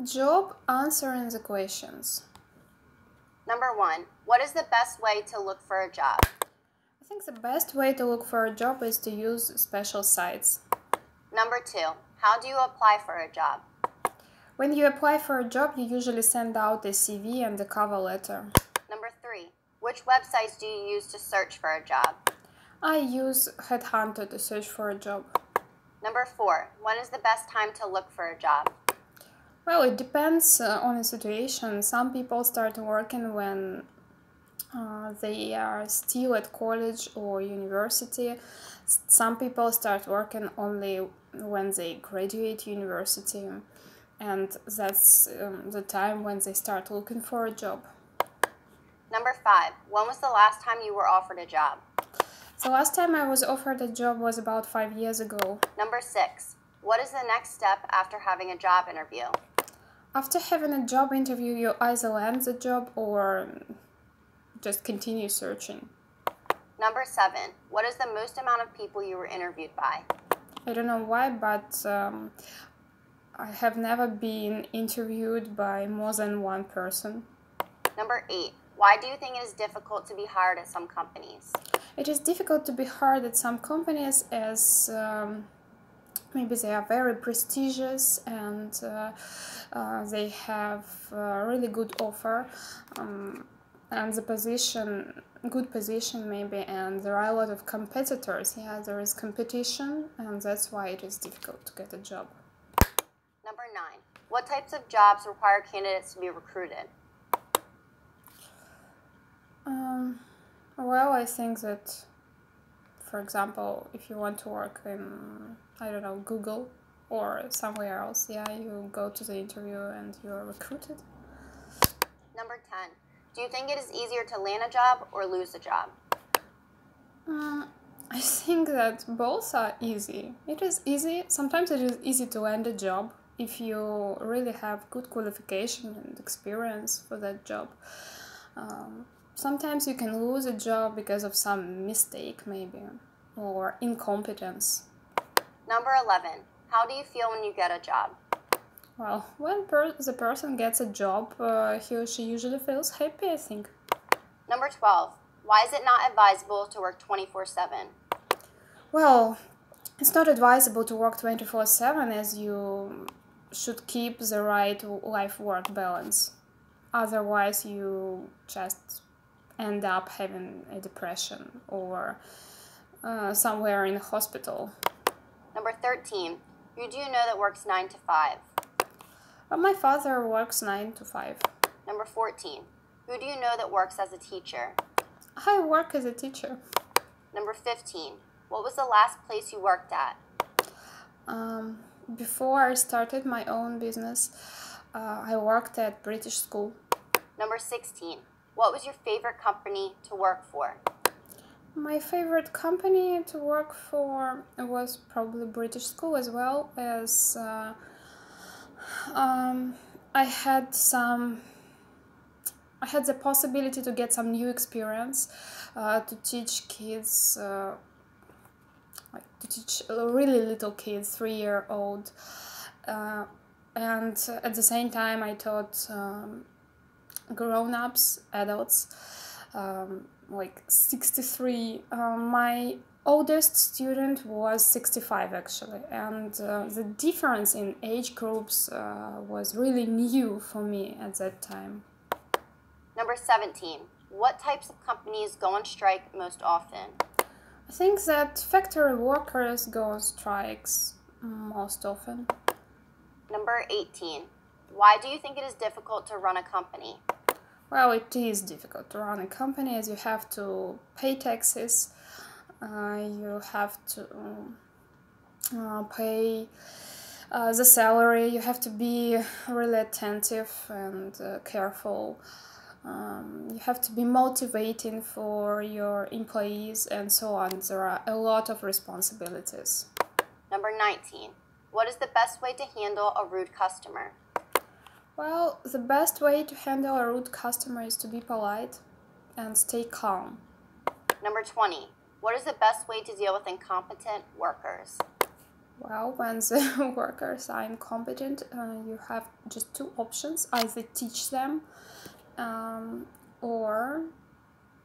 Job answering the questions. Number 1, what is the best way to look for a job? I think the best way to look for a job is to use special sites. Number 2, how do you apply for a job? When you apply for a job, you usually send out a CV and a cover letter. Number 3, which websites do you use to search for a job? I use Headhunter to search for a job. Number 4, when is the best time to look for a job? Well, it depends on the situation. Some people start working when they are still at college or university. Some people start working only when they graduate university, and that's the time when they start looking for a job. Number 5, when was the last time you were offered a job? The last time I was offered a job was about 5 years ago. Number 6, what is the next step after having a job interview? After having a job interview, you either land the job or just continue searching. Number 7, what is the most amount of people you were interviewed by? I don't know why, but I have never been interviewed by more than one person. Number 8, why do you think it is difficult to be hired at some companies? It is difficult to be hired at some companies as maybe they are very prestigious and they have a really good offer and the position, good position maybe, and there are a lot of competitors. Yeah, there is competition, and that's why it is difficult to get a job. Number 9, what types of jobs require candidates to be recruited? Well, I think that, for example, if you want to work in, I don't know, Google or somewhere else, yeah, you go to the interview and you are recruited. Number 10, do you think it is easier to land a job or lose a job? I think that both are easy. It is easy, sometimes it is easy to land a job if you really have good qualification and experience for that job. Sometimes you can lose a job because of some mistake maybe, or incompetence. Number 11, how do you feel when you get a job? Well, when the person gets a job, he or she usually feels happy, I think. Number 12, why is it not advisable to work 24/7? Well, it's not advisable to work 24/7 as you should keep the right life-work balance. Otherwise, you just end up having a depression or somewhere in a hospital. Number 13, who do you know that works 9 to 5? My father works 9 to 5. Number 14, who do you know that works as a teacher? I work as a teacher. Number 15, what was the last place you worked at? Before I started my own business, I worked at British school. Number 16, what was your favorite company to work for? My favorite company to work for was probably British school, as well as I had the possibility to get some new experience, to teach kids, to teach really little kids, 3-year-old, and at the same time I taught grown-ups, adults, like 63. My oldest student was 65 actually, and the difference in age groups was really new for me at that time. Number 17, what types of companies go on strike most often? I think that factory workers go on strikes most often. Number 18, why do you think it is difficult to run a company? Well, it is difficult to run a company as you have to pay taxes, you have to pay the salary, you have to be really attentive and careful. You have to be motivating for your employees and so on. There are a lot of responsibilities. Number 19, what is the best way to handle a rude customer? Well, the best way to handle a rude customer is to be polite and stay calm. Number 20, what is the best way to deal with incompetent workers? Well, when the workers are incompetent, you have just two options: either teach them or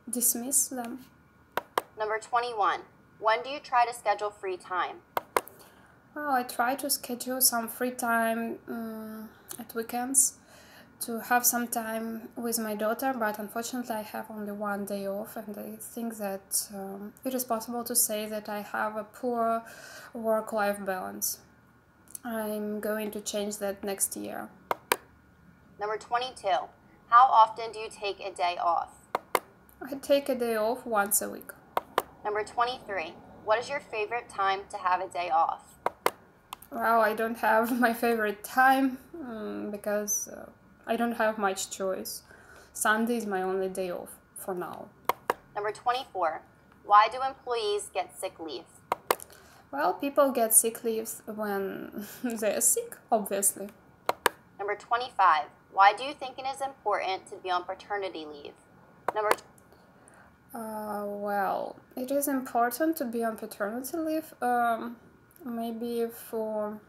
dismiss them. Number 21. When do you try to schedule free time? Well, I try to schedule some free time at weekends to have some time with my daughter, but unfortunately I have only one day off, and I think that it is possible to say that I have a poor work-life balance. I'm going to change that next year. Number 22. How often do you take a day off? I take a day off once a week. Number 23. What is your favorite time to have a day off? Well, I don't have my favorite time because I don't have much choice. Sunday is my only day off for now. Number 24. Why do employees get sick leave? Well, people get sick leaves when they're sick, obviously. Number 25. Why do you think it is important to be on paternity leave? Well, it is important to be on paternity leave, maybe for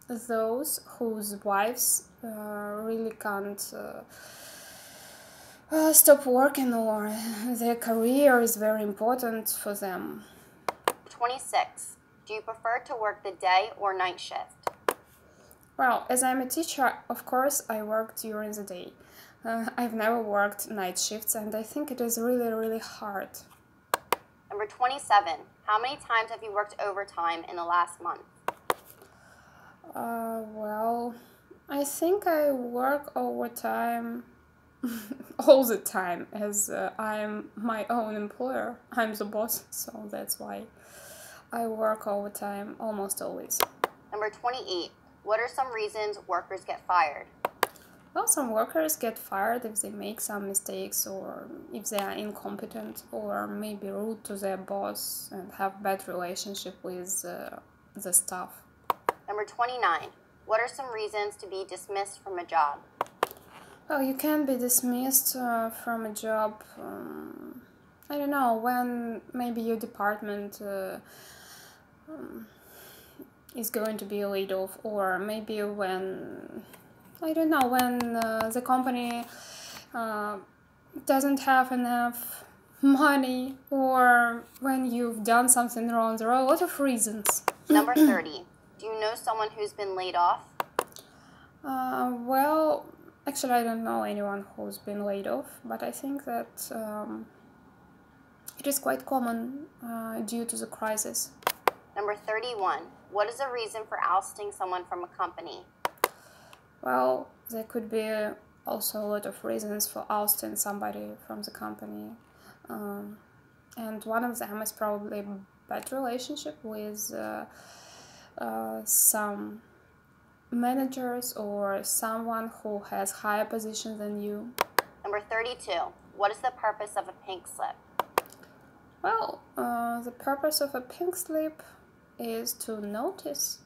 those whose wives really can't stop working, or their career is very important for them. 26. Do you prefer to work the day or night shift? Well, as I'm a teacher, of course, I work during the day. I've never worked night shifts, and I think it is really, really hard. Number 27. How many times have you worked overtime in the last month? Well, I think I work overtime all the time, as I'm my own employer. I'm the boss, so that's why I work overtime almost always. Number 28. What are some reasons workers get fired? Well, some workers get fired if they make some mistakes, or if they are incompetent, or maybe rude to their boss and have bad relationship with the staff. Number 29. What are some reasons to be dismissed from a job? Well, you can be dismissed from a job, I don't know, when maybe your department is going to be laid off, or maybe when, I don't know, when the company doesn't have enough money, or when you've done something wrong. There are a lot of reasons. Number 30. Do you know someone who's been laid off? Well, actually, I don't know anyone who's been laid off, but I think that it is quite common due to the crisis. Number 31. What is the reason for ousting someone from a company? Well, there could be also a lot of reasons for ousting somebody from the company. And one of them is probably a bad relationship with some managers or someone who has higher position than you. Number 32. What is the purpose of a pink slip? Well, the purpose of a pink slip is to notice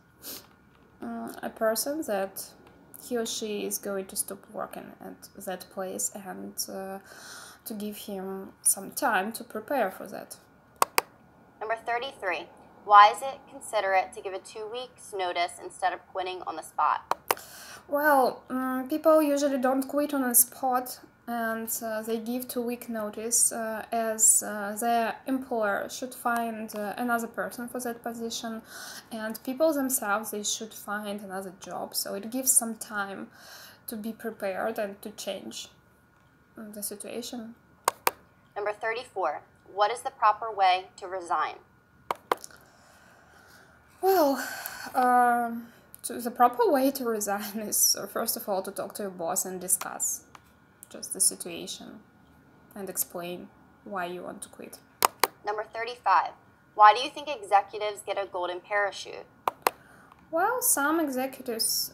a person that he or she is going to stop working at that place, and to give him some time to prepare for that. Number 33. Why is it considerate to give a 2 weeks notice instead of quitting on the spot? Well, people usually don't quit on the spot, and they give 2 week notice as their employer should find another person for that position, and people themselves, they should find another job, so it gives some time to be prepared and to change the situation. Number 34. What is the proper way to resign? Well, the proper way to resign is, first of all, to talk to your boss and discuss just the situation and explain why you want to quit. Number 35. Why do you think executives get a golden parachute? Well, some executives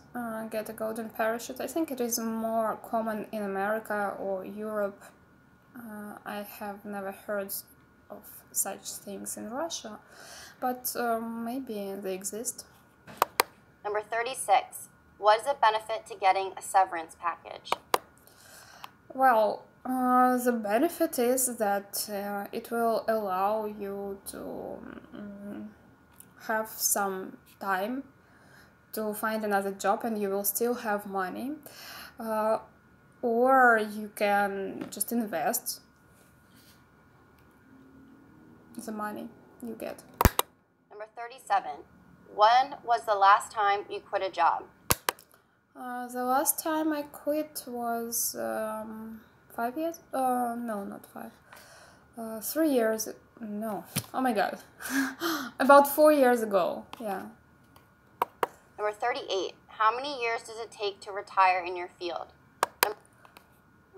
get a golden parachute. I think it is more common in America or Europe. I have never heard of such things in Russia, but maybe they exist. Number 36. What is the benefit to getting a severance package? Well, the benefit is that it will allow you to have some time to find another job and you will still have money, or you can just invest the money you get. Number 37. When was the last time you quit a job? The last time I quit was 5 years. No, not 5. 3 years. No. Oh my God. About 4 years ago. Yeah. Number 38. How many years does it take to retire in your field?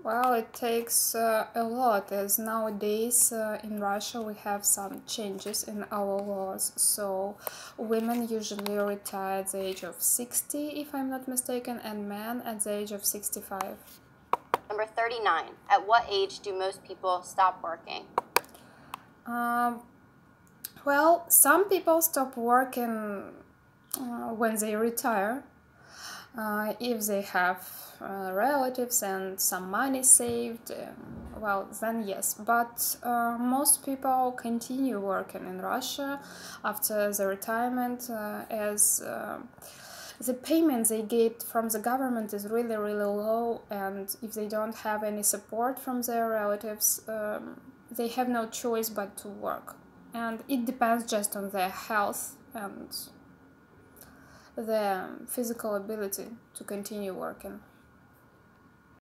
Well, it takes a lot, as nowadays in Russia we have some changes in our laws. So women usually retire at the age of 60, if I'm not mistaken, and men at the age of 65. Number 39. At what age do most people stop working? Well, some people stop working when they retire. If they have relatives and some money saved, well, then yes. But most people continue working in Russia after the retirement, as the payment they get from the government is really, really low, and if they don't have any support from their relatives, they have no choice but to work. And it depends just on their health and the physical ability to continue working.